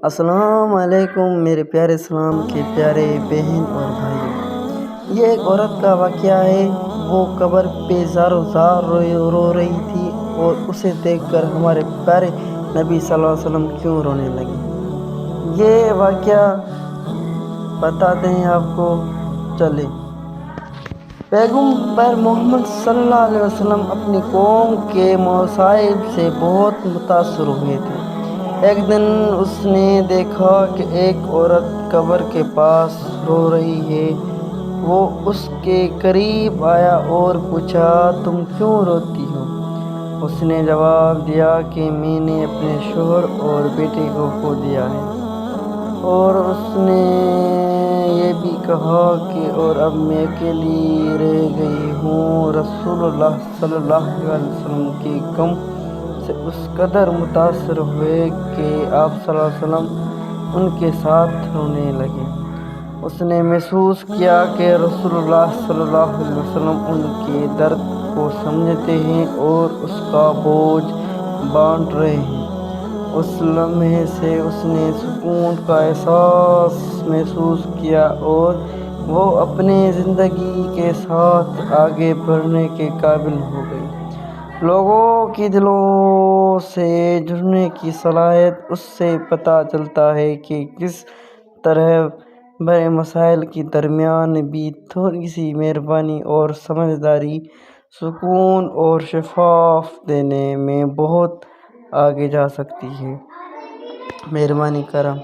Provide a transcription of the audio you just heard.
السلام علیکم میرے پیارے اسلام کے پیارے بہن اور بھائیوں، یہ ایک عورت کا واقعہ ہے۔ وہ قبر پہ زاروں زار رو رہی تھی اور اسے دیکھ کر ہمارے پیارے نبی صلی اللہ علیہ وسلم کیوں رونے لگے، یہ واقعہ بتاتے ہیں آپ کو۔ چلے، پیغمبر محمد صلی اللہ علیہ وسلم اپنی قوم کے مصائب سے بہت متاثر ہوئے تھے۔ ایک دن اس نے دیکھا کہ ایک عورت قبر کے پاس رو رہی ہے۔ وہ اس کے قریب آیا اور پوچھا، تم کیوں روتی ہو؟ اس نے جواب دیا کہ میں نے اپنے شوہر اور بیٹے کو کھو دیا ہے، اور اس نے یہ بھی کہا کہ اور اب میں اکیلی رہ گئی ہوں۔ رسول اللہ صلی اللہ علیہ وسلم کے غم سے اس قدر متاثر ہوئے کہ آپ صلی اللہ علیہ وسلم ان کے ساتھ رونے لگے۔ اس نے محسوس کیا کہ رسول اللہ صلی اللہ علیہ وسلم ان کے درد کو سمجھتے ہیں اور اس کا بوجھ بانٹ رہے ہیں۔ اس لمحے سے اس نے سکون کا احساس محسوس کیا اور وہ اپنی زندگی کے ساتھ آگے بڑھنے کے قابل ہو گئی۔ لوگوں کے دلوں سے جڑنے کی صلاحیت اس سے پتہ چلتا ہے کہ کس طرح بڑے مسائل کے درمیان بھی تھوڑی سی مہربانی اور سمجھداری سکون اور شفا دینے میں بہت آگے جا سکتی ہے۔ مہربانی کرم۔